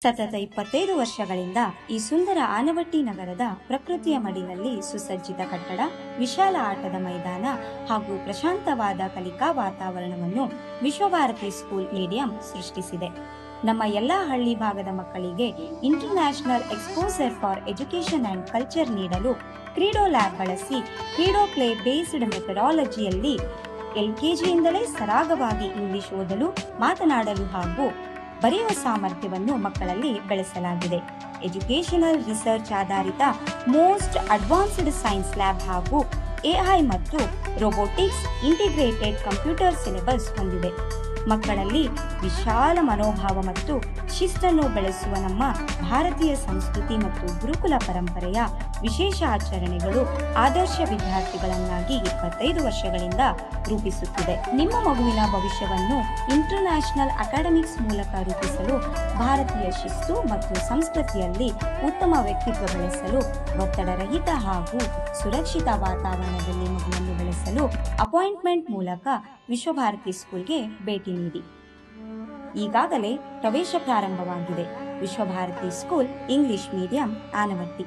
ಸತತ 25 ವರ್ಷಗಳಿಂದ ಈ ಸುಂದರ ಆನವಟ್ಟಿ ನಗರದ ಪ್ರಕೃತಿಯ ಮಡಿಲಲ್ಲಿ ಸುಸಜ್ಜಿತ ಕಟ್ಟಡ, ವಿಶಾಲ ಆಟದ ಮೈದಾನ ಹಾಗೂ ಪ್ರಶಾಂತವಾದ ಕಲಿಕಾ ವಾತಾವರಣವನ್ನು ವಿಶ್ವಭಾರತಿ ಸ್ಕೂಲ್ ಮೀಡಿಯಂ ಸೃಷ್ಟಿಸಿದೆ. ನಮ್ಮ ಎಲ್ಲಾ ಹಳ್ಳಿ ಭಾಗದ ಮಕ್ಕಳಿಗೆ international exposure for education and culture ನೀಡಲು ಕ್ರೀಡೋ ಲ್ಯಾಬ್ ಬಳಸಿ ಕ್ರೀಡೋ ಪ್ಲೇ ಬೇಸ್ಡ್ ಮೆಥಡಾಲಜಿಯಲ್ಲಿ LKGಯಿಂದಲೇ ಸರಾಗವಾಗಿ ಇಂಗ್ಲಿಷ್ ಓದಲು, ಮಾತನಾಡಲು ಹಾಗೂ ಬರೆಯುವ ಸಾಮರ್ಥ್ಯವನ್ನು ಮಕ್ಕಳಲ್ಲಿ ಬೆಳೆಸಲಾಗಿದೆ. ಎಜುಕೇಶನಲ್ ರಿಸರ್ಚ್ ಆಧಾರಿತ ಮೋಸ್ಟ್ ಅಡ್ವಾನ್ಸ್ಡ್ ಸೈನ್ಸ್ ಲ್ಯಾಬ್ ಹಾಗೂ AI ಮತ್ತು ರೋಬೋಟಿಕ್ಸ್ ಇಂಟಿಗ್ರೇಟೆಡ್ ಕಂಪ್ಯೂಟರ್ ಸಿಲೆಬಸ್ ಹೊಂದಿದೆ. ಮಕ್ಕಳಲ್ಲಿ ವಿಶಾಲ ಮನೋಭಾವ ಮತ್ತು ಶಿಸ್ತನ್ನು ಬೆಳೆಸುವ ನಮ್ಮ ಭಾರತೀಯ ಸಂಸ್ಕೃತಿ ಮತ್ತು ಗುರುಕುಲ ಪರಂಪರೆಯ ವಿಶೇಷ ಆಚರಣೆಗಳು ಆದರ್ಶ ವಿದ್ಯಾರ್ಥಿಗಳನ್ನಾಗಿ 25 ವರ್ಷಗಳಿಂದ ರೂಪಿಸುತ್ತಿದೆ. ನಿಮ್ಮ ಮಗುವಿನ ಭವಿಷ್ಯವನ್ನು ಇಂಟರ್ನ್ಯಾಷನಲ್ ಅಕಾಡೆಮಿಕ್ಸ್ ಮೂಲಕ ರೂಪಿಸಲು, ಭಾರತೀಯ ಶಿಸ್ತು ಮತ್ತು ಸಂಸ್ಕೃತಿಯಲ್ಲಿ ಉತ್ತಮ ವ್ಯಕ್ತಿತ್ವ ಬೆಳೆಸಲು, ಒತ್ತಡರಹಿತ ಹಾಗೂ ಸುರಕ್ಷಿತ ವಾತಾವರಣದಲ್ಲಿ ಮಗುವನ್ನು ಬೆಳೆಸಲು ಅಪಾಯಿಂಟ್ಮೆಂಟ್ ಮೂಲಕ ವಿಶ್ವಭಾರತಿ ಸ್ಕೂಲ್ಗೆ ಭೇಟಿ ನೀಡಿ. ಈಗಾಗಲೇ ಪ್ರವೇಶ ಪ್ರಾರಂಭವಾಗಿದೆ. Vishwabharati school English medium Anavatti.